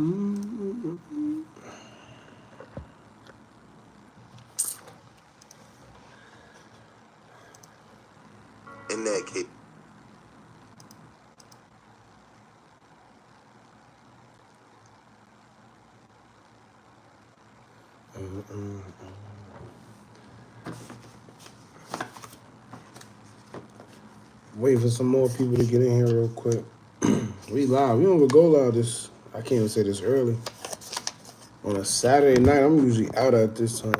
In that case. Wait for some more people to get in here real quick. We live. We don't even go live this. I can't even say this early. On a Saturday night, I'm usually out at this time.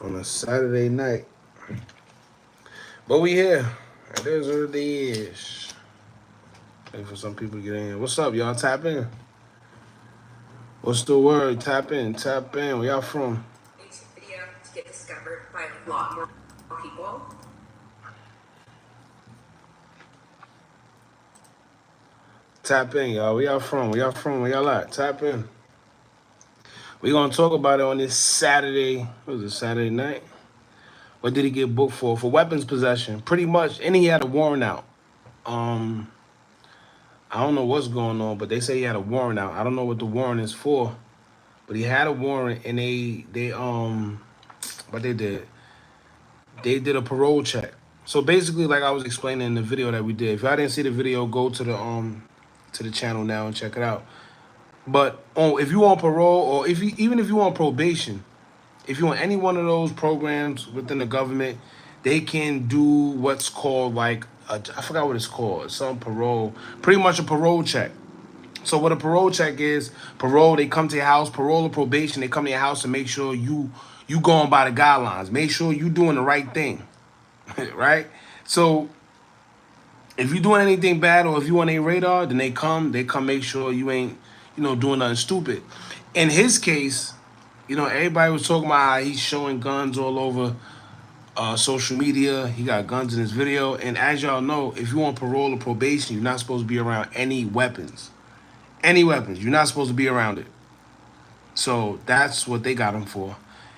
On a Saturday night. But we here. It is what it is. Wait for some people to get in here. What's up, y'all? Tap in. What's the word? Tap in. Tap in. Where y'all from? Video to get discovered by a lot more people. Tap in, y'all. Where y'all from? Where y'all from? Where y'all at? Tap in. We're going to talk about it on this Saturday. What was it, Saturday night? What did he get booked for? For weapons possession. Pretty much. And he had a warrant out. I don't know what's going on, but they say he had a warrant out. I don't know what the warrant is for. But he had a warrant, and what they did a parole check. So basically, like I was explaining in the video that we did, if y'all didn't see the video, go to the channel now and check it out. But if you on parole, or even if you on probation, if you on any one of those programs within the government, they can do what's called like I forgot what it's called, some parole, pretty much a parole check. So what a parole check is, parole, they come to your house, parole or probation, they come to your house to make sure you going by the guidelines, make sure you doing the right thing, right? So if you doing anything bad or if you on a radar, then they come make sure you ain't, doing nothing stupid. In his case, everybody was talking about how he's showing guns all over social media. He got guns in his video. And as y'all know, if you on parole or probation, you're not supposed to be around any weapons. Any weapons. You're not supposed to be around it. So that's what they got him for.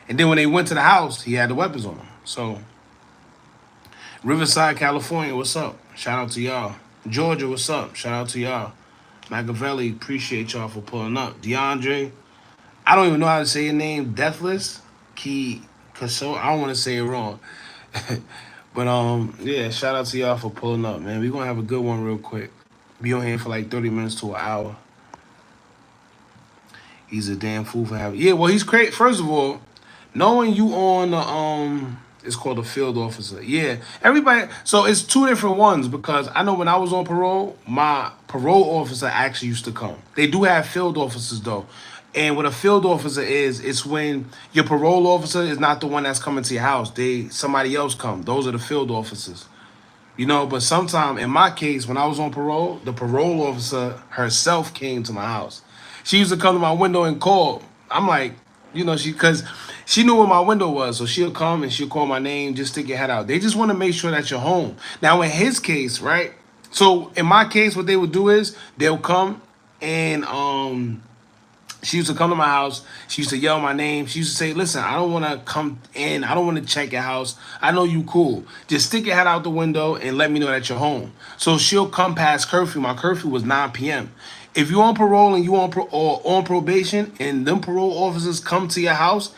And then when they went to the house, he had the weapons on him. So Riverside, California, what's up? Shout out to y'all. Georgia, what's up? Shout out to y'all. Machiavelli, appreciate y'all for pulling up. DeAndre, I don't even know how to say your name. Deathless, Key Casso. I don't want to say it wrong. But yeah, shout out to y'all for pulling up, man. We're gonna have a good one real quick. Be on here for like 30 minutes to an hour. He's a damn fool for having. Yeah, well, he's crazy. First of all, knowing you on the it's called a field officer. Yeah, everybody. So it's two different ones because I know when I was on parole, my parole officer actually used to come. They do have field officers though, and what a field officer is, it's when your parole officer is not the one that's coming to your house. Somebody else come. Those are the field officers. But sometime in my case, when I was on parole, the parole officer herself came to my house. She used to come to my window and call. I'm like, because she knew where my window was. So she'll come and she'll call my name, just stick your head out. They just want to make sure that you're home. Now, in his case, right? So in my case, what they would do is they'll come and she used to come to my house. She used to yell my name. She used to say, listen, I don't want to come in. I don't want to check your house. I know you cool. Just stick your head out the window and let me know that you're home. So she'll come past curfew. My curfew was 9 p.m. If you're on parole and you on probation and them parole officers come to your house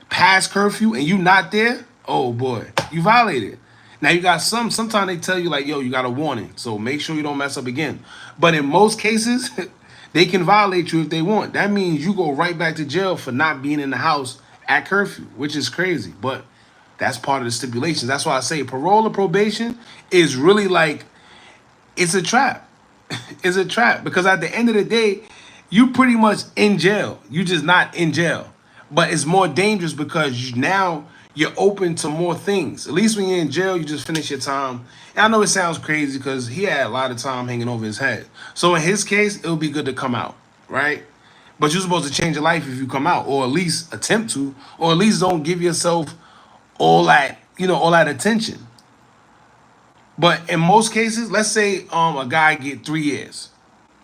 past curfew and you not there, oh boy, you violated. Now you got sometimes they tell you like, yo, you got a warning. So make sure you don't mess up again. But in most cases, they can violate you if they want. That means you go right back to jail for not being in the house at curfew, which is crazy. But that's part of the stipulations. That's why I say parole or probation is really like, it's a trap. It's a trap because at the end of the day, you pretty much in jail. You just not in jail. But it's more dangerous because now you're open to more things. At least when you're in jail, you just finish your time. And I know it sounds crazy because he had a lot of time hanging over his head. So in his case, it would be good to come out, right? But you're supposed to change your life if you come out, or at least attempt to, or at least don't give yourself all that, all that attention. But in most cases, let's say a guy get 3 years,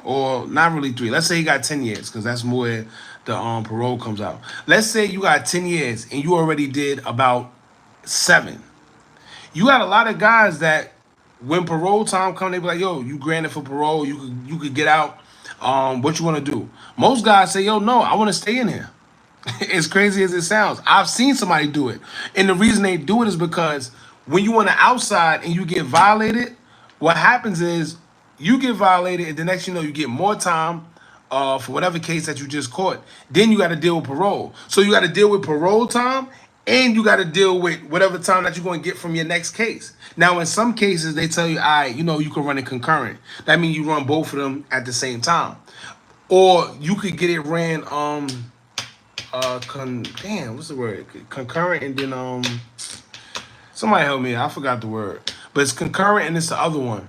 or not really 3. Let's say he got 10 years, because that's more the parole comes out. Let's say you got 10 years and you already did about 7. You got a lot of guys that when parole time come, they be like, yo, you granted for parole, you could get out. What you want to do? Most guys say, yo, no, I want to stay in here. As crazy as it sounds, I've seen somebody do it, and the reason they do it is because when you on the outside and you get violated, what happens is you get violated, and the next you know you get more time for whatever case that you just caught. Then you got to deal with parole. So you got to deal with parole time, and you got to deal with whatever time that you're going to get from your next case. Now, in some cases, they tell you, all right, you can run it concurrent. That means you run both of them at the same time, or you could get it ran damn, what's the word? Concurrent, and then somebody help me. I forgot the word, but it's concurrent, and it's the other one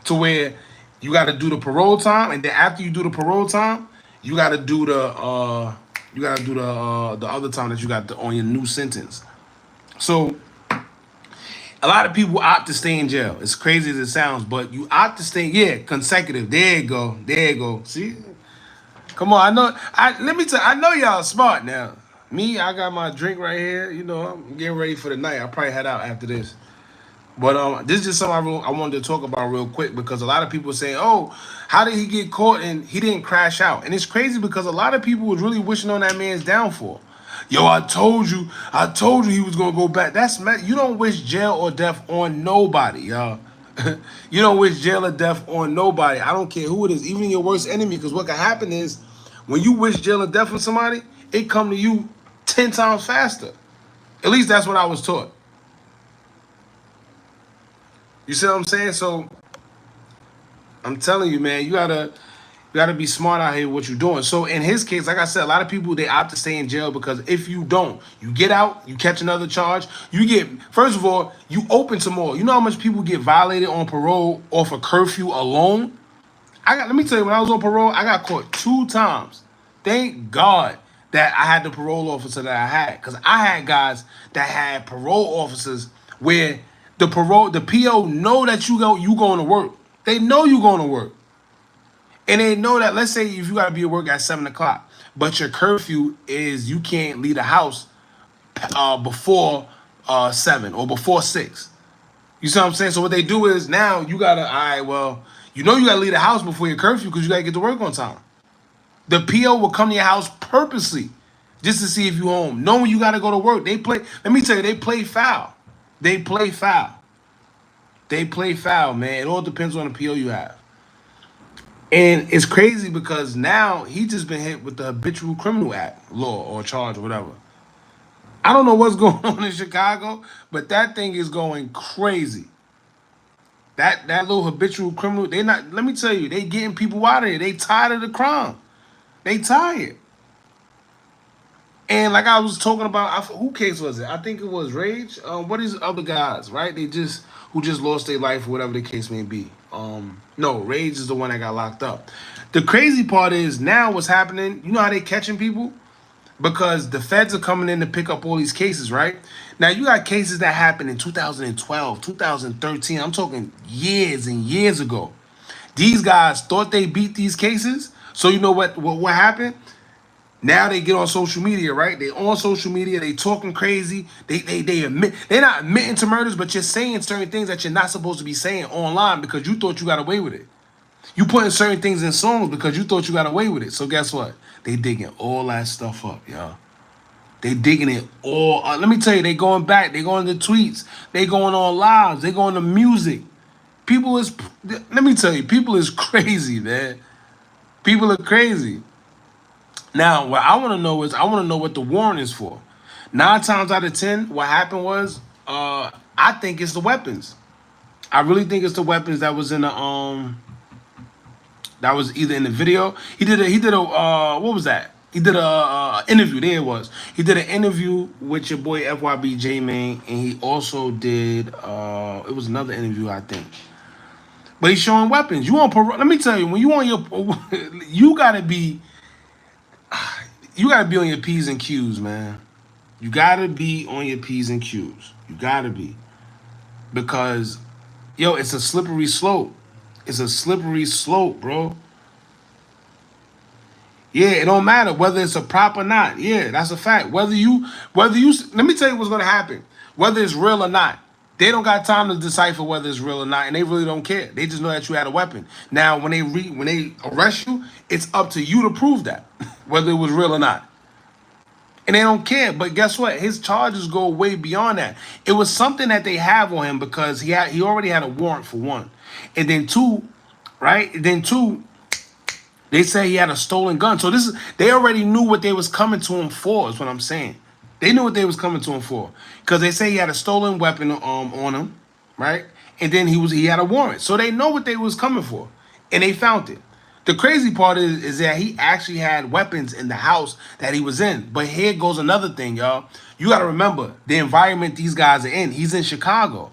to where you got to do the parole time, and then after you do the parole time, you got to do the other time that you got on your new sentence. So a lot of people opt to stay in jail. It's crazy as it sounds, but you opt to stay. Yeah, consecutive. There you go. There you go. See. Come on, I know. Let me tell. I know y'all smart now. Me, I got my drink right here. I'm getting ready for the night. I'll probably head out after this. But this is just something I wanted to talk about real quick because a lot of people say, "Oh, how did he get caught and he didn't crash out?" And it's crazy because a lot of people was really wishing on that man's downfall. Yo, I told you he was gonna go back. You don't wish jail or death on nobody, y'all. You don't wish jail or death on nobody. I don't care who it is, even your worst enemy. Because what can happen is, when you wish jail or death on somebody, it come to you 10 times faster. At least that's what I was taught. You see what I'm saying? So I'm telling you, man, you gotta be smart out here what you're doing. So in his case, like I said, a lot of people they opt to stay in jail because if you don't, you get out, you catch another charge, you get first of all, you open to more. You know how much people get violated on parole off a curfew alone? Let me tell you, when I was on parole, I got caught 2 times. Thank God that I had the parole officer that I had. Because I had guys that had parole officers where the PO know that you going to work. They know you going to work. And they know that, let's say if you got to be at work at 7 o'clock, but your curfew is you can't leave the house before 7 or before 6. You see what I'm saying? So what they do is now you got to, all right, well, you got to leave the house before your curfew because you got to get to work on time. The PO will come to your house purposely just to see if you home, knowing you got to go to work. Let me tell you, they play foul. They play foul. They play foul, man. It all depends on the PO you have. And it's crazy because now he just been hit with the habitual criminal act law or charge or whatever. I don't know what's going on in Chicago, but that thing is going crazy. That little habitual criminal, they not. Let me tell you, they getting people out of here. They tired of the crime. They tired. And like I was talking about, who case was it? I think it was Rage. What is other guys, right? Who just lost their life, or whatever the case may be. No, Rage is the one that got locked up. The crazy part is now what's happening. You know how they catching people? Because the feds are coming in to pick up all these cases, right? Now you got cases that happened in 2012, 2013. I'm talking years and years ago. These guys thought they beat these cases. So you know what happened? Now they get on social media, right? They on social media, they talking crazy. They're not admitting to murders, but you're saying certain things that you're not supposed to be saying online because you thought you got away with it. You putting certain things in songs because you thought you got away with it. So guess what? They digging all that stuff up, y'all. They digging it all up. Let me tell you, they going back. They going to tweets. They going on lives. They going to music. Let me tell you, people is crazy, man. People are crazy. Now, what I want to know is, I want to know what the warrant is for. 9 times out of 10, what happened was, I think it's the weapons. I really think it's the weapons that was in the that was either in the video. He did a what was that? He did a interview. There it was. He did an interview with your boy FYB J Main, and he also did it was another interview, I think. But he's showing weapons. You on parole? Let me tell you, when you on your, you gotta be on your P's and Q's, man. You gotta be on your P's and Q's. You gotta be. Because, yo, it's a slippery slope. It's a slippery slope, bro. Yeah, it don't matter whether it's a prop or not. Yeah, that's a fact. Whether you, let me tell you what's gonna happen. Whether it's real or not. They don't got time to decipher whether it's real or not, and they really don't care. They just know that you had a weapon. Now, when they arrest you, it's up to you to prove that whether it was real or not, and they don't care. But guess what? His charges go way beyond that. It was something that they have on him because he already had a warrant for one, and then two, right? And then two, they say he had a stolen gun. So they already knew what they was coming to him for. Is what I'm saying. They knew what they was coming to him for because they say he had a stolen weapon on him, right? And then he had a warrant, so they know what they was coming for, and they found it. The crazy part is that he actually had weapons in the house that he was in. But here goes another thing, y'all. You got to remember the environment these guys are in. He's in Chicago.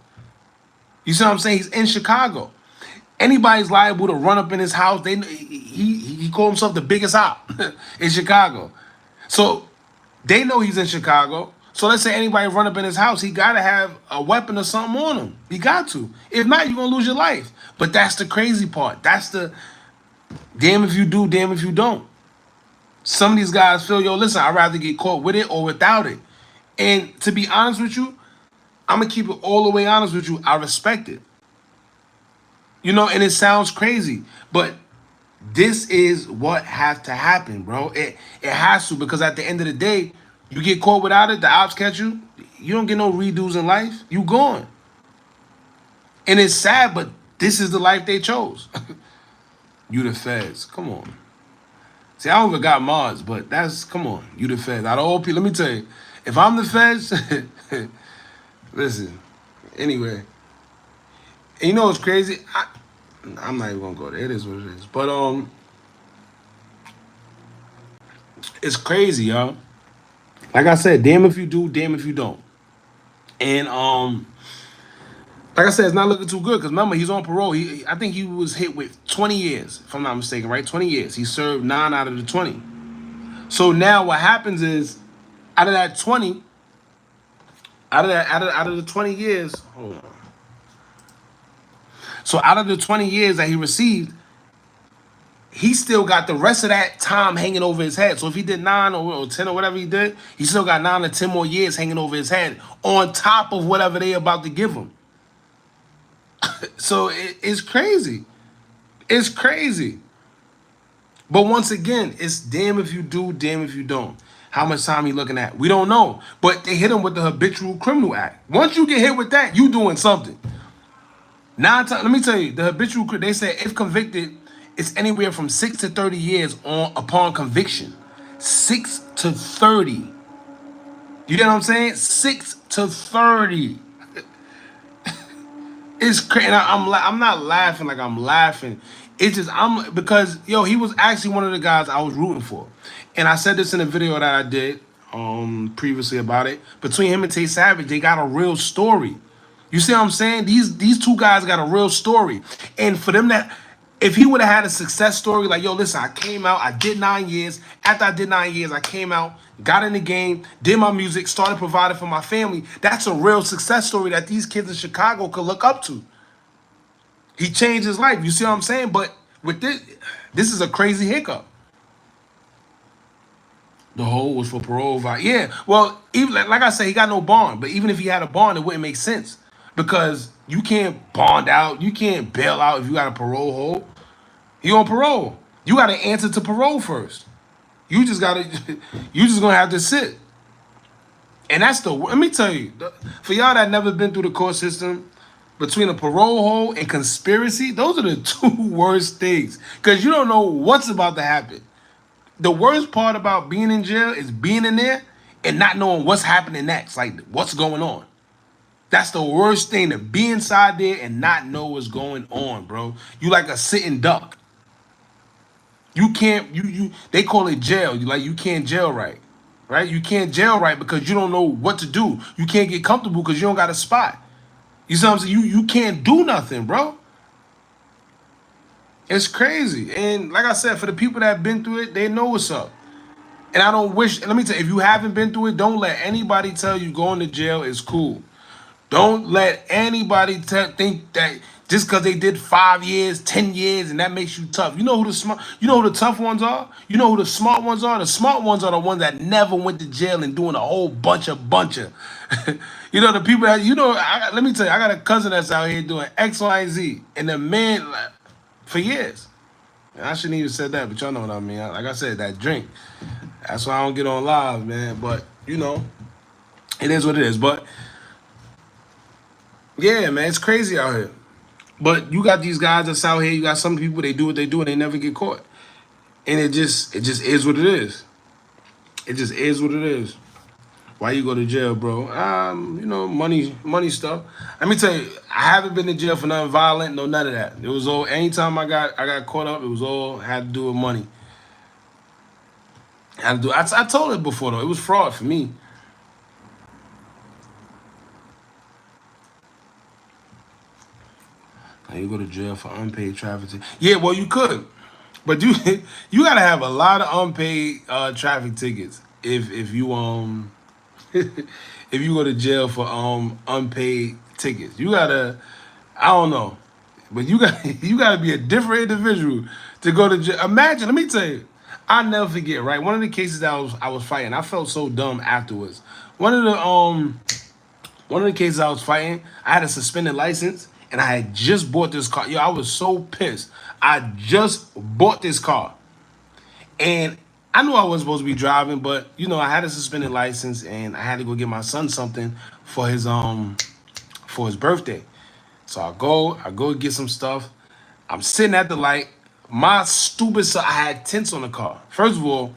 You see what I'm saying? He's in Chicago. Anybody's liable to run up in his house. He called himself the biggest op in Chicago. So they know he's in Chicago. So let's say anybody run up in his house, he got to have a weapon or something on him. He got to. If not, you're going to lose your life. But that's the crazy part. That's the damn if you do, damn if you don't. Some of these guys feel, yo, listen, I'd rather get caught with it or without it. And to be honest with you, I'm going to keep it all the way honest with you. I respect it. You know, and it sounds crazy, but this is what has to happen, bro. It has to, because at the end of the day, you get caught without it, the ops catch you, you don't get no redos in life, you gone. And it's sad, but this is the life they chose. You the feds, come on. See, I don't even got mods, but come on, you the feds. Out of all people, let me tell you, if I'm the feds, listen, anyway. And you know what's crazy? I'm not even gonna go there. It is what it is. But it's crazy, y'all. Like I said, damn if you do, damn if you don't. And like I said, it's not looking too good because remember he's on parole. I think he was hit with 20 years, if I'm not mistaken, right? 20 years. He served 9 out of the 20. So now what happens is, out of that 20, out of the 20 years, hold on. So out of the 20 years that he received, he still got the rest of that time hanging over his head. So if he did 9 or 10 or whatever he did, he still got 9 or 10 more years hanging over his head on top of whatever they about to give him. So it's crazy. It's crazy. But once again, it's damn if you do, damn if you don't. How much time he looking at? We don't know. But they hit him with the Habitual Criminal Act. Once you get hit with that, you doing something. Let me tell you, the habitual, they say if convicted, it's anywhere from 6 to 30 years upon conviction. 6 to 30. You get what I'm saying? 6 to 30. It's crazy. I'm not laughing like I'm laughing. It's just because yo, he was actually one of the guys I was rooting for, and I said this in a video that I did previously about it. Between him and Tay Savage, they got a real story. You see what I'm saying? These two guys got a real story, and for them that. If he would have had a success story, like, yo, listen, I came out, I did 9 years. After I did 9 years, I came out, got in the game, did my music, started providing for my family. That's a real success story that these kids in Chicago could look up to. He changed his life. You see what I'm saying? But with this is a crazy hiccup. The whole was for parole. Yeah, well, even like I said, he got no bond. But even if he had a bond, it wouldn't make sense. Because you can't bond out, you can't bail out if you got a parole hold. You on parole. You got to answer to parole first. You just got to. You just gonna have to sit. And that's let me tell you, for y'all that never been through the court system, between a parole hold and conspiracy, those are the two worst things. Because you don't know what's about to happen. The worst part about being in jail is being in there and not knowing what's happening next, like what's going on. That's the worst thing, to be inside there and not know what's going on, bro. You like a sitting duck. You can't, they call it jail. You can't jail right? You can't jail right because you don't know what to do. You can't get comfortable because you don't got a spot. You see what I'm saying? You can't do nothing, bro. It's crazy. And like I said, for the people that have been through it, they know what's up. And I don't wish, let me tell you, if you haven't been through it, don't let anybody tell you going to jail is cool. Don't let anybody think that Just because they did 5 years, 10 years, and that makes you tough. You know who the smart, you know who the tough ones are? You know who the smart ones are? The smart ones are the ones that never went to jail and doing a whole bunch of. You know, the people that, let me tell you, I got a cousin that's out here doing X, Y, and Z. And the man, like, for years. And I shouldn't even said that, but y'all know what I mean. Like I said, that drink. That's why I don't get on live, man. But, it is what it is. But, yeah, man, it's crazy out here. But you got these guys that's out here. You got some people, they do what they do and they never get caught. And it just is what it is. It just is what it is. Why you go to jail, bro? Money stuff. Let me tell you, I haven't been to jail for nothing violent, no none of that. It was all anytime I got caught up, it was all had to do with money. Had to do. I told it before though, it was fraud for me. Now you go to jail for unpaid traffic. Yeah, well you could, but you you gotta have a lot of unpaid traffic tickets if you if you go to jail for unpaid tickets. You gotta, I don't know, but you got you gotta be a different individual to go to jail. Imagine, let me tell you, I'll never forget. Right, one of the cases that I was fighting, I felt so dumb afterwards. One of the cases I was fighting, I had a suspended license and I had just bought this car. Yo, I was so pissed. I just bought this car. And I knew I wasn't supposed to be driving, but I had a suspended license and I had to go get my son something for his birthday. So I go get some stuff. I'm sitting at the light. My stupid son, I had tints on the car. First of all,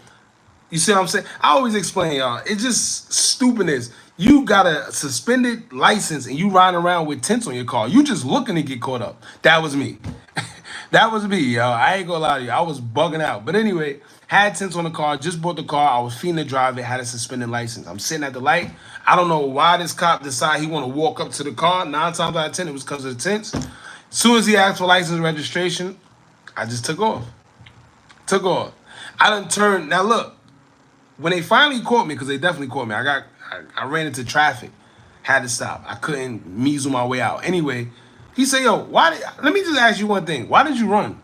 you see what I'm saying? I always explain, y'all. It's just stupidness. You got a suspended license and you riding around with tints on your car. You just looking to get caught up. That was me. That was me, yo. I ain't gonna lie to you. I was bugging out. But anyway, had tints on the car, just bought the car. I was feeding to drive it, had a suspended license. I'm sitting at the light. I don't know why this cop decided he want to walk up to the car. 9 times out of 10, it was because of the tints. As soon as he asked for license and registration, I just took off. I done turned. Now look, when they finally caught me, because they definitely caught me, I ran into traffic, had to stop. I couldn't measle my way out. Anyway, he said, "Yo, let me just ask you one thing. Why did you run?"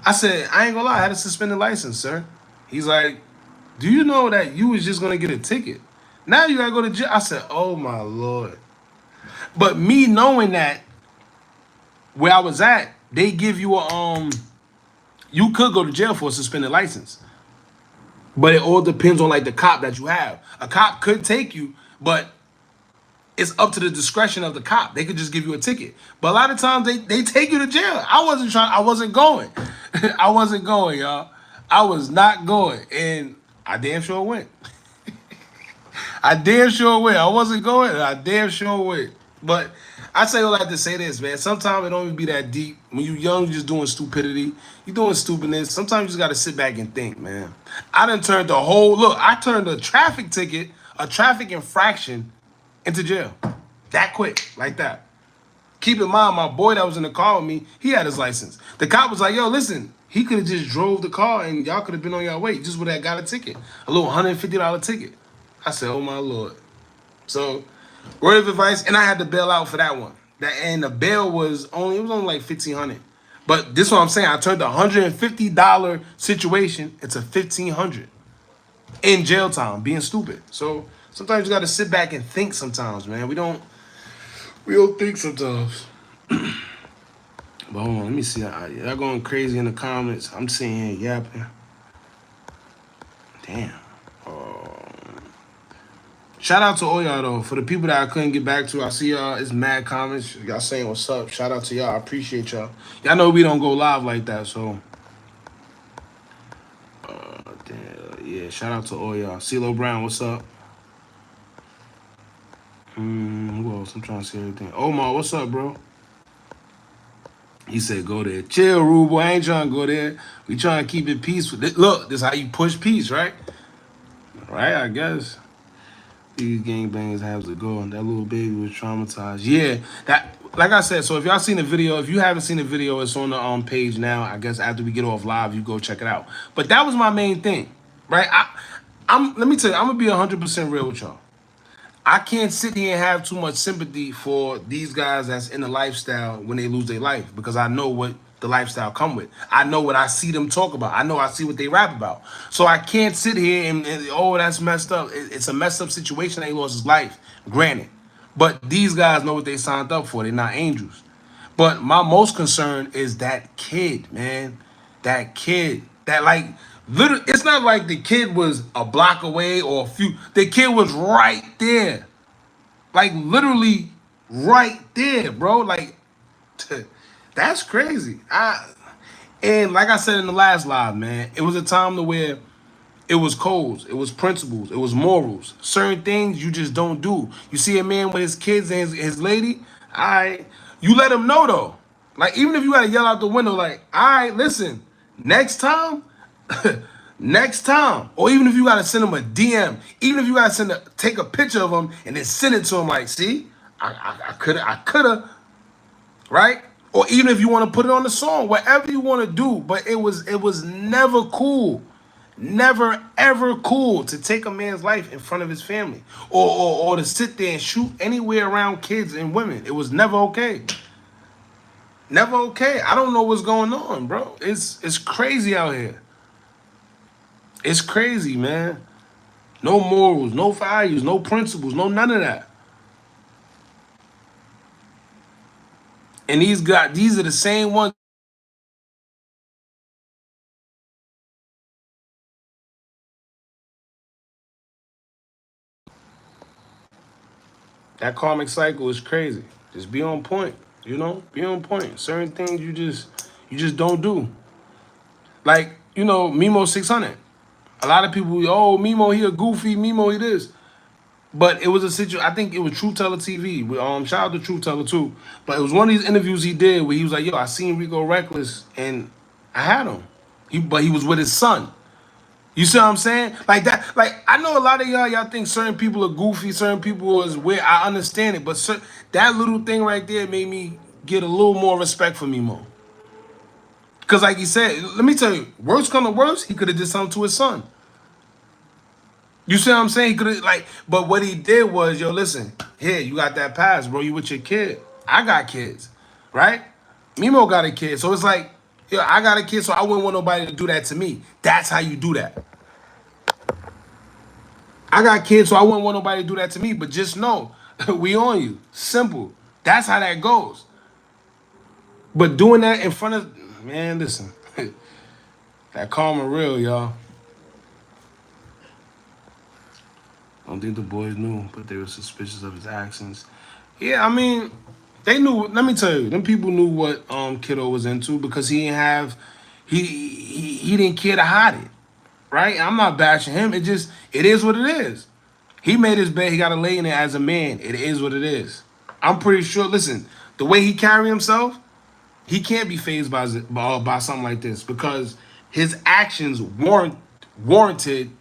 I said, "I ain't gonna lie, I had a suspended license, sir." He's like, "Do you know that you was just gonna get a ticket? Now you gotta go to jail." I said, "Oh my Lord." But me knowing that where I was at, they give you you could go to jail for a suspended license. But it all depends on like the cop that you have. A cop could take you, but it's up to the discretion of the cop. They could just give you a ticket. But a lot of times they take you to jail. I wasn't going. I wasn't going, y'all. I was not going. And I damn sure went. I damn sure went. I wasn't going. I damn sure went. But I say all that to say this, man. Sometimes it don't even be that deep. When you young, you just doing stupidity. You doing stupidness. Sometimes you just got to sit back and think, man. I done turned I turned a traffic ticket, a traffic infraction into jail. That quick, like that. Keep in mind, my boy that was in the car with me, he had his license. The cop was like, "Yo, listen, he could have just drove the car and y'all could have been on your way. You just would have got a ticket, a little $150 ticket." I said, "Oh my Lord." So, word of advice, and I had to bail out for that one. And the bail was only like $1,500. But this is what I'm saying. I turned the $150 situation into $1,500 in jail time, being stupid. So sometimes you got to sit back and think. Sometimes, man, we don't think sometimes. But hold on, let me see. Y'all going crazy in the comments. I'm seeing here yapping. Damn. Shout out to all y'all though. For the people that I couldn't get back to, I see y'all. It's mad comments. Y'all saying what's up. Shout out to y'all. I appreciate y'all. Y'all know we don't go live like that, so. Damn, yeah. Shout out to all y'all. CeeLo Brown, what's up? Who else? I'm trying to see everything. Omar, what's up, bro? He said, "Go there." Chill, Rubo. I ain't trying to go there. We trying to keep it peaceful. Look, this is how you push peace, right? Right, I guess. These gangbangers have to go. And that little baby was traumatized. Yeah, that. Like I said, so if y'all seen the video, if you haven't seen the video, it's on the page now. I guess after we get off live, you go check it out. But that was my main thing, right? Let me tell you, I'm gonna be 100% real with y'all. I can't sit here and have too much sympathy for these guys that's in the lifestyle when they lose their life, because I know what the lifestyle come with. I know what I see them talk about. I know I see what they rap about. So I can't sit here and oh, that's messed up. It's a messed up situation. They lost his life, granted. But these guys know what they signed up for. They're not angels. But my most concern is that kid, man. That kid. That like literally, it's not like the kid was a block away or a few. The kid was right there. Like literally right there, bro. Like that's crazy. And like I said in the last live, man, it was a time to where it was codes, it was principles, it was morals. Certain things you just don't do. You see a man with his kids and his lady, you let him know though. Like even if you gotta yell out the window, like, all right, listen, next time, next time, or even if you gotta send him a DM, even if you gotta take a picture of him and then send it to him, like, see, I coulda, right? Or even if you want to put it on the song, whatever you want to do, but it was never cool. Never ever cool to take a man's life in front of his family, or to sit there and shoot anywhere around kids and women. It was never okay. Never okay. I don't know what's going on, bro. It's crazy out here. It's crazy, man. No morals, no values, no principles, no none of that. And these are the same ones. That karmic cycle is crazy. Just be on point, Be on point. Certain things you just don't do. Like, Mimo 600. A lot of people, oh, Mimo, he a goofy, Mimo, he this. But it was a situation, I think it was True Teller TV. Shout out to True Teller too. But it was one of these interviews he did where he was like, yo, I seen Rico Reckless and I had him. But he was with his son. You see what I'm saying? Like that. Like I know a lot of y'all think certain people are goofy, certain people is weird. I understand it, but that little thing right there made me get a little more respect for Mimo. Cause like he said, let me tell you, worst come to worst, he could have did something to his son. You see what I'm saying? He could have but what he did was, yo, listen, here you got that pass, bro. You with your kid. I got kids, right? Mimo got a kid, so it's like, yo, I got a kid, so I wouldn't want nobody to do that to me. That's how you do that. I got kids, so I wouldn't want nobody to do that to me. But just know, we on you. Simple. That's how that goes. But doing that in front of man, listen, that karma real, y'all. I don't think the boys knew, but they were suspicious of his actions. Yeah, I mean, they knew. Let me tell you, them people knew what Kiddo was into because he didn't have, he didn't care to hide it, right? I'm not bashing him. It is what it is. He made his bed. He got to lay in it as a man. It is what it is. I'm pretty sure. Listen, the way he carry himself, he can't be phased by something like this because his actions warranted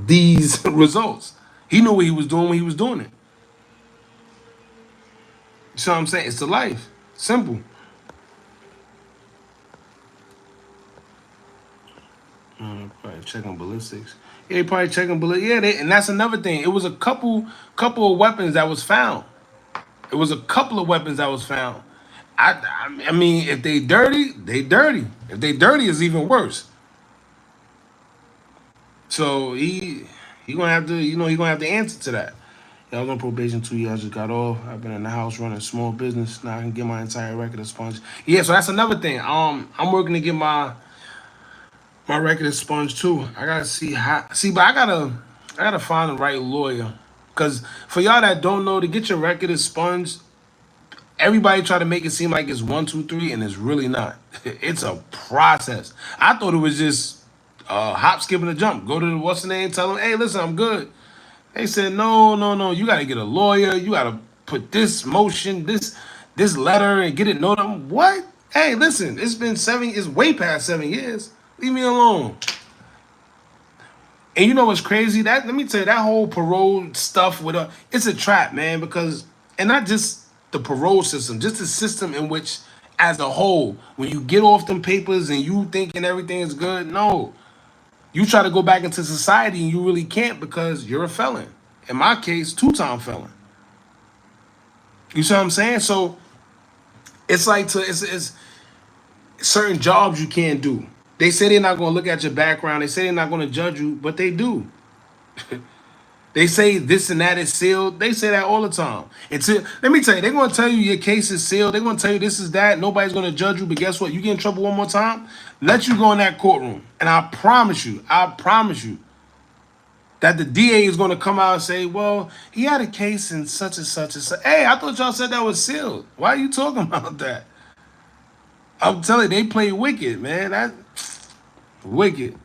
these results. He knew what he was doing when he was doing it. You see what I'm saying? It's the life. Simple. Probably checking ballistics. Yeah, they probably checking ballistics. Yeah, and that's another thing. It was a couple of weapons that was found. It was a couple of weapons that was found. I mean, if they dirty, they dirty. If they dirty, it's even worse. So he gonna have to, he gonna have to answer to that. Yeah, I was on probation 2 years. I just got off. I've been in the house running a small business. Now I can get my entire record expunged. Yeah, so that's another thing. I'm working to get my record expunged too. I gotta but I gotta find the right lawyer. Cause for y'all that don't know, to get your record expunged, everybody try to make it seem like it's 1, 2, 3, and it's really not. It's a process. I thought it was just hop, skip, and a jump. Go to the what's the name, tell them, hey, listen, I'm good. They said, no, no, no. You got to get a lawyer. You got to put this motion, this letter, and get it noted. What? Hey, listen, it's way past 7 years. Leave me alone. And you know what's crazy? Let me tell you, that whole parole stuff it's a trap, man. And not just the parole system, just the system in which, as a whole, when you get off them papers and you thinking everything is good, no, you try to go back into society and you really can't because you're a felon. In my case, 2-time felon. You see what I'm saying? So it's like it's certain jobs you can't do. They say they're not going to look at your background. They say they're not going to judge you, but they do. They say this and that is sealed. They say that all the time. Let me tell you, they're going to tell you your case is sealed. They're going to tell you this is that. Nobody's going to judge you. But guess what? You get in trouble one more time, let you go in that courtroom. And I promise you, that the DA is going to come out and say, well, he had a case in such and such and such. Hey, I thought y'all said that was sealed. Why are you talking about that? I'm telling you, they play wicked, man. That wicked.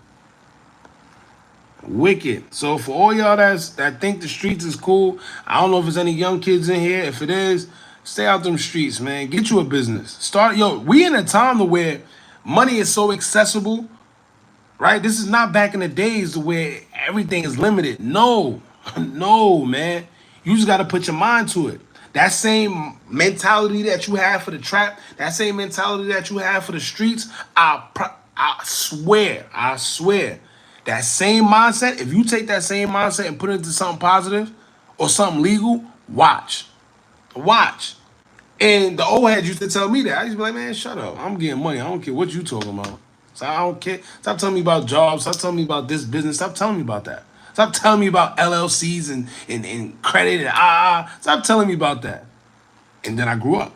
Wicked. So for all y'all that think the streets is cool, I don't know if there's any young kids in here. If it is, stay out them streets, man. Get you a business. We in a time to where money is so accessible, right? This is not back in the days where everything is limited. No, no, man. You just got to put your mind to it. That same mentality that you have for the trap, that same mentality that you have for the streets, I swear, that same mindset, if you take that same mindset and put it into something positive or something legal, watch. Watch. And the old heads used to tell me that. I used to be like, man, shut up. I'm getting money. I don't care what you talking about. So I don't care. Stop telling me about jobs. Stop telling me about this business. Stop telling me about that. Stop telling me about LLCs and credit and Stop telling me about that. And then I grew up.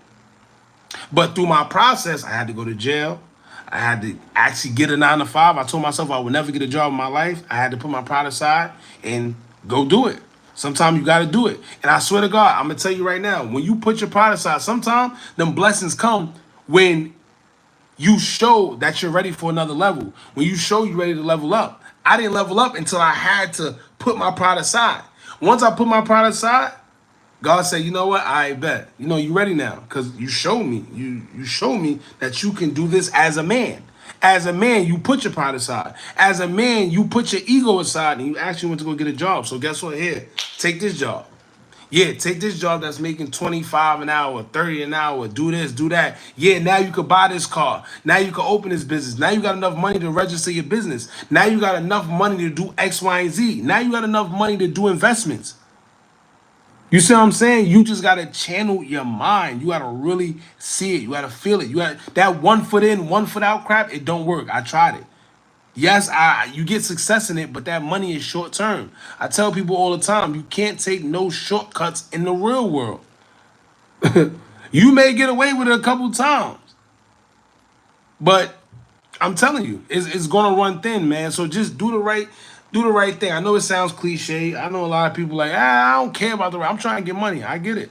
But through my process, I had to go to jail. I had to actually get a 9 to 5. I told myself I would never get a job in my life. I had to put my pride aside and go do it. Sometimes you got to do it. And I swear to God, I'm going to tell you right now, when you put your pride aside, sometimes them blessings come when you show that you're ready for another level. When you show you're ready to level up. I didn't level up until I had to put my pride aside. Once I put my pride aside, God said, you know what? I bet. You ready now. Because you showed me. You showed me that you can do this as a man. As a man, you put your pride aside. As a man, you put your ego aside and you actually went to go get a job. So guess what? Here, take this job. Yeah, take this job that's making 25 an hour, 30 an hour, do this, do that. Yeah, now you could buy this car. Now you can open this business. Now you got enough money to register your business. Now you got enough money to do X, Y, and Z. Now you got enough money to do investments. You see what I'm saying? You just gotta channel your mind. You gotta really see it. You gotta feel it. You got that 1 foot in, 1 foot out crap. It don't work. I tried it. Yes, you get success in it, but that money is short term. I tell people all the time, you can't take no shortcuts in the real world. You may get away with it a couple times, but I'm telling you, it's gonna run thin, man. So just do the right thing. I know it sounds cliche. I know a lot of people like, I don't care about the right. I'm trying to get money. I get it,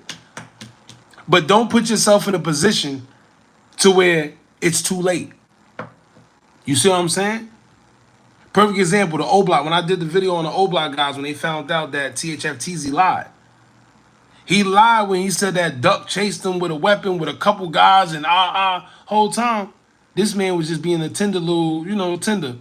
but don't put yourself in a position to where it's too late. You see what I'm saying? Perfect example, the O Block. When I did the video on the O Block guys, when they found out that THF lied. He lied when he said that Duck chased him with a weapon with a couple guys and whole time. This man was just being a tender little, tender.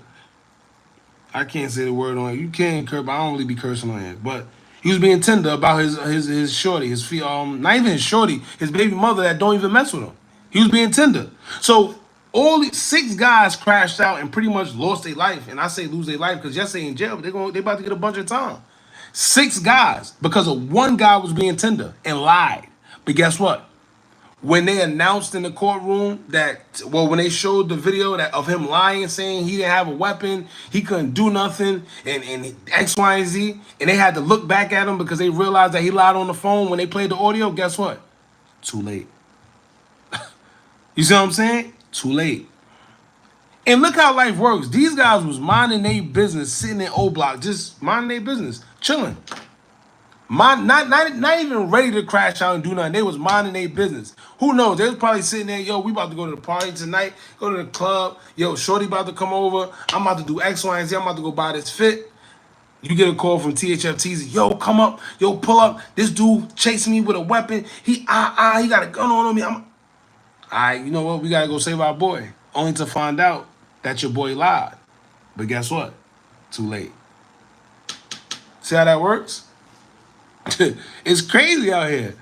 I can't say the word on it. You can curse, but I don't really be cursing on it. But he was being tender about his shorty, not even his shorty, his baby mother that don't even mess with him. He was being tender. So all these 6 guys crashed out and pretty much lost their life. And I say lose their life because yes, they in jail, but they about to get a bunch of time. 6 guys because of one guy was being tender and lied. But guess what? When they announced in the courtroom when they showed the video of him lying, saying he didn't have a weapon, he couldn't do nothing, and X, Y, and Z, and they had to look back at him because they realized that he lied on the phone when they played the audio, guess what? Too late. You see what I'm saying? Too late. And look how life works. These guys was minding their business, sitting in O Block, just minding their business, chilling. Not even ready to crash out and do nothing. They was minding their business. Who knows? They was probably sitting there, yo, we about to go to the party tonight, go to the club. Yo, shorty about to come over. I'm about to do X, Y, and Z. I'm about to go buy this fit. You get a call from THF. Yo, come up. Yo, pull up. This dude chasing me with a weapon. He got a gun on me. All right, you know what? We got to go save our boy. Only to find out that your boy lied. But guess what? Too late. See how that works? It's crazy out here.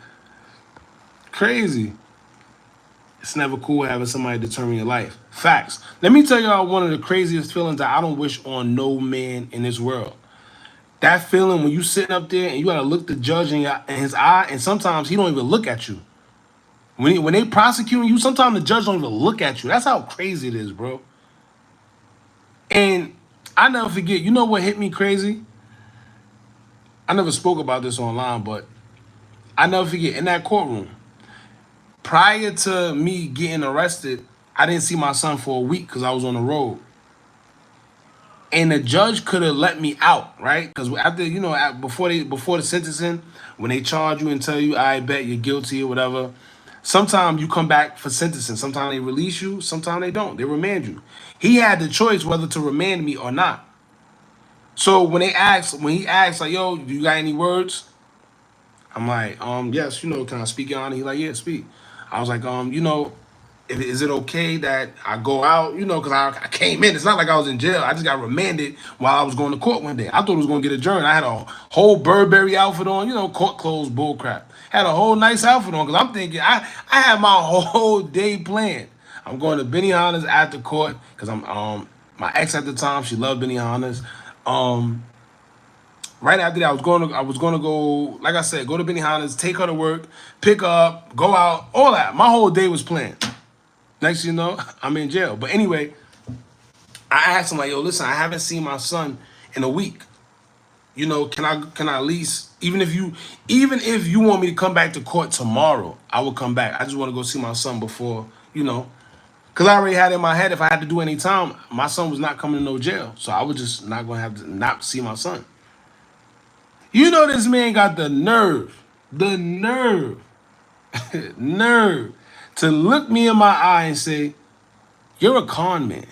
Crazy. It's never cool having somebody determine your life. Facts. Let me tell y'all one of the craziest feelings that I don't wish on no man in this world. That feeling when you sitting up there and you gotta look the judge in his eye, and sometimes he don't even look at you. When they prosecuting you, sometimes the judge don't even look at you. That's how crazy it is, bro. And I never forget. You know what hit me crazy? I never spoke about this online, but I never forget in that courtroom. Prior to me getting arrested, I didn't see my son for a week because I was on the road. And the judge could have let me out, right? Because after before the sentencing, when they charge you and tell you, I bet you're guilty or whatever, sometimes you come back for sentencing. Sometimes they release you, sometimes they don't. They remand you. He had the choice whether to remand me or not. So when he asked, like, yo, do you got any words? I'm like, yes, can I speak, Your Honor? He like, yeah, speak. I was like, is it okay that I go out? Because I came in. It's not like I was in jail. I just got remanded while I was going to court one day. I thought it was going to get adjourned. I had a whole Burberry outfit on, court clothes, bull crap. Had a whole nice outfit on because I'm thinking I had my whole day planned. I'm going to Benihana's after court because my ex at the time, she loved Benihana's. Right after that, I was gonna go, like I said, go to Benihana's, take her to work, pick her up, go out, all that. My whole day was planned. Next thing you know, I'm in jail. But anyway, I asked him like, yo, listen, I haven't seen my son in a week. Can I at least even if you want me to come back to court tomorrow, I will come back. I just want to go see my son before, because I already had in my head if I had to do any time, my son was not coming to no jail. So I was just not gonna have to not see my son. This man got the nerve, nerve to look me in my eye and say, "You're a con man."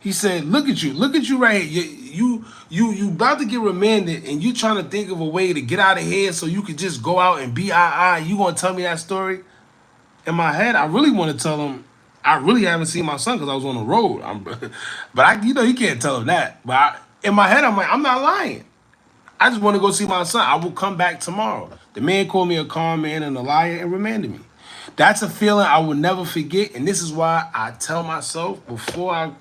He said, look at you right here. You about to get remanded, and you trying to think of a way to get out of here so you could just go out and be You gonna tell me that story?" In my head, I really want to tell him I really haven't seen my son because I was on the road. But you can't tell him that. But in my head, I'm like, I'm not lying. I just want to go see my son. I will come back tomorrow. The man called me a con man and a liar and remanded me. That's a feeling I will never forget. And this is why I tell myself before I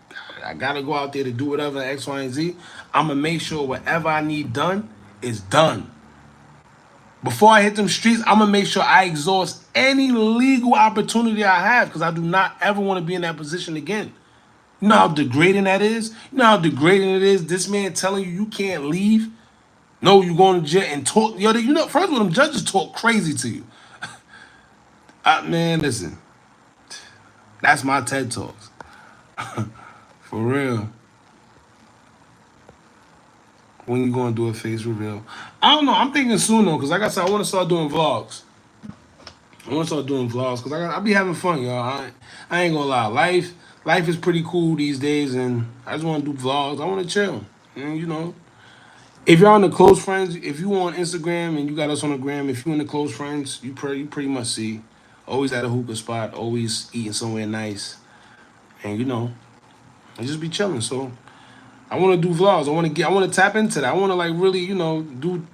gotta go out there to do whatever X, Y, and Z, I'm gonna make sure whatever I need done is done. Before I hit them streets, I'm gonna make sure I exhaust any legal opportunity I have because I do not ever want to be in that position again. You know how degrading that is? You know how degrading it is? This man telling you can't leave. No, you going to jail and talk. First of all, them judges talk crazy to you. Man, listen, that's my TED Talks. For real. When you going to do a face reveal? I don't know. I'm thinking soon, though, because like I said, I want to start doing vlogs. I want to start doing vlogs because I be having fun, y'all. I ain't going to lie. Life is pretty cool these days, and I just want to do vlogs. I want to chill. And, if you're on the close friends, if you on Instagram and you got us on the gram, if you in the close friends, you pretty much see. Always at a hookah spot, always eating somewhere nice, and I just be chilling. So I want to do vlogs. I want to tap into that. I want to like really, do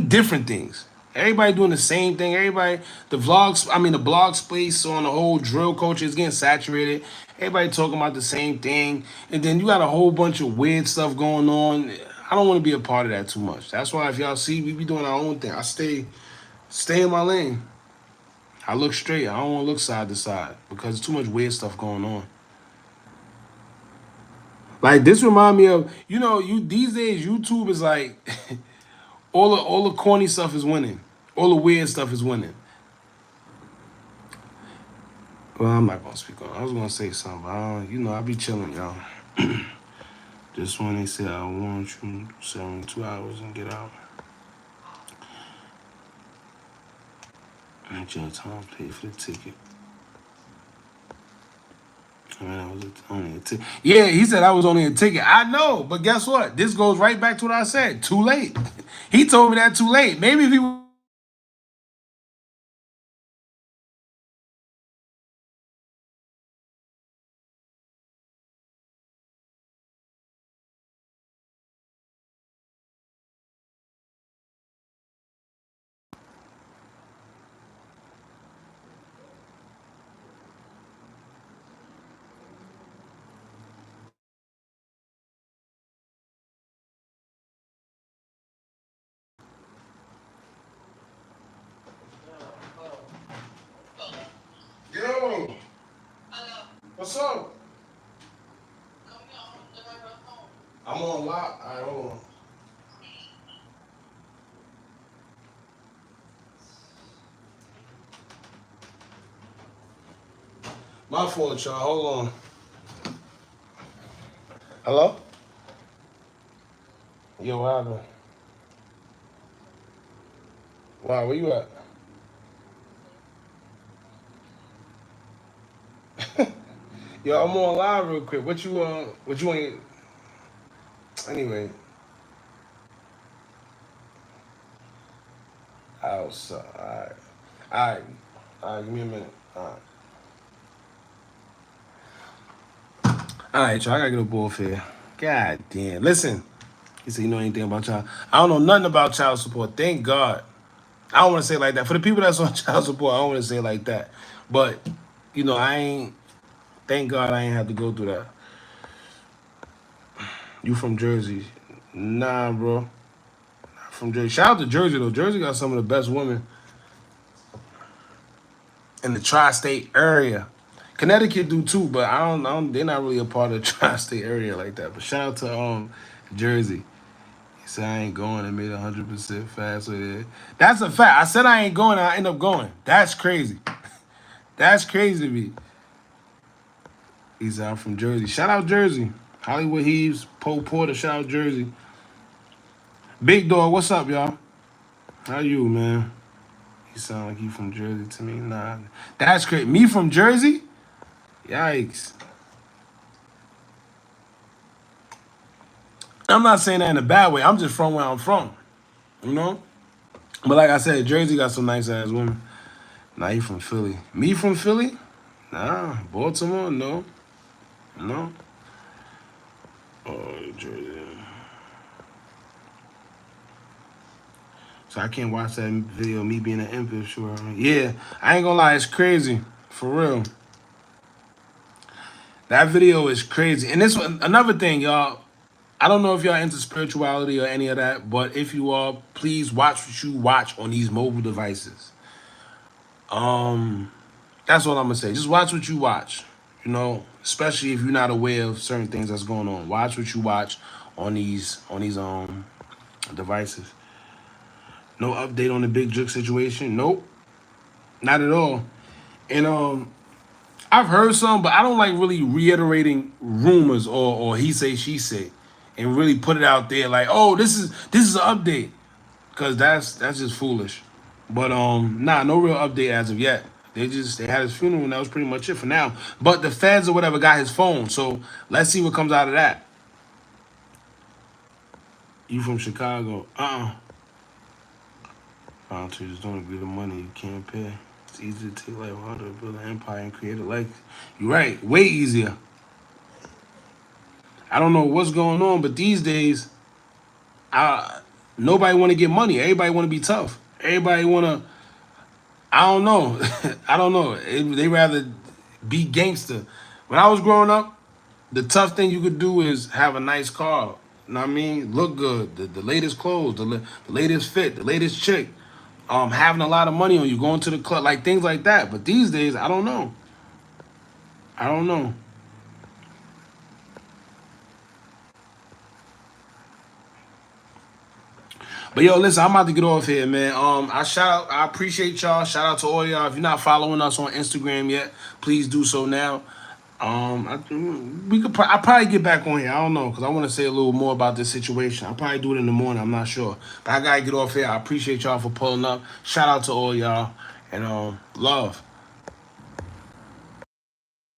different things. Everybody doing the same thing. The blog space on the whole drill culture is getting saturated. Everybody talking about the same thing, and then you got a whole bunch of weird stuff going on. I don't want to be a part of that too much. That's why if y'all see, we be doing our own thing. I stay in my lane. I look straight. I don't want to look side to side because there's too much weird stuff going on. Like this remind me of you these days YouTube is like all the corny stuff is winning, all the weird stuff is winning. Well, I'm not gonna speak on. I was gonna say something. But I be chilling, y'all. Just when they say I want you 72 hours and get out, and your time pay for the ticket. I mean, I was only a ticket. Yeah, he said I was only a ticket. I know, but guess what? This goes right back to what I said. Too late. He told me that too late. Maybe if he What's up? I'm on lock. All right, hold on. My fault, y'all. Hold on. Hello? Yo, what happened? Wow, where you at? Yo, I'm on live real quick. What you ain't anyway, outside. Alright. Alright. Alright, give me a minute. Alright, y'all, I gotta get a ball here. God damn. Listen. He said, you know anything about child? I don't know nothing about child support. Thank God. I don't want to say it like that. For the people that's on child support, I don't want to say it like that. But, I ain't, thank God I ain't have to go through that. You from Jersey? Nah, bro. Not from Jersey. Shout out to Jersey, though. Jersey got some of the best women in the tri-state area. Connecticut do too, but I don't they're not really a part of the tri-state area like that. But shout out to Jersey. He said I ain't going and made 100% fast with it. That's a fact. I said I ain't going and I end up going. That's crazy. That's crazy to me. He said I'm from Jersey. Shout out Jersey. Hollywood Heaves, Poe Porter, shout out Jersey. Big Dog, what's up, y'all? How you, man? You sound like you from Jersey to me. Nah. That's crazy. Me from Jersey? Yikes. I'm not saying that in a bad way. I'm just from where I'm from. You know? But like I said, Jersey got some nice ass women. Nah, you from Philly. Me from Philly? Nah. Baltimore? No. No. Oh, Jersey. So I can't watch that video of me being an imp, sure. Yeah, I ain't gonna lie, it's crazy. For real. That video is crazy. And this one, another thing, y'all. I don't know if y'all into spirituality or any of that, but if you are, please watch what you watch on these mobile devices. That's what I'm gonna say. Just watch what you watch. Especially if you're not aware of certain things that's going on. Watch what you watch on these devices. No update on the Big Juke situation. Nope, not at all. And I've heard some, but I don't like really reiterating rumors or he say she say, and really put it out there like, oh, this is an update, because that's just foolish. But nah, no real update as of yet. They had his funeral and that was pretty much it for now. But the feds or whatever got his phone, so let's see what comes out of that. You from Chicago? Volunteers don't agree to money you can't pay. It's easy to take like 100, build an empire and create a legacy. You're right, way easier. I don't know what's going on, but these days, nobody want to get money. Everybody want to be tough. Everybody want to. I don't know. I don't know. They rather be gangster. When I was growing up, the tough thing you could do is have a nice car. You know what I mean? Look good. The latest clothes, the latest fit, the latest chick. Having a lot of money on you, going to the club, like things like that. But these days, I don't know. I don't know. But yo, listen, I'm about to get off here, man. I appreciate y'all. Shout out to all y'all. If you're not following us on Instagram yet, please do so now. I probably get back on here. I don't know, because I want to say a little more about this situation. I'll probably do it in the morning. I'm not sure, but I gotta get off here. I appreciate y'all for pulling up. Shout out to all y'all, and love.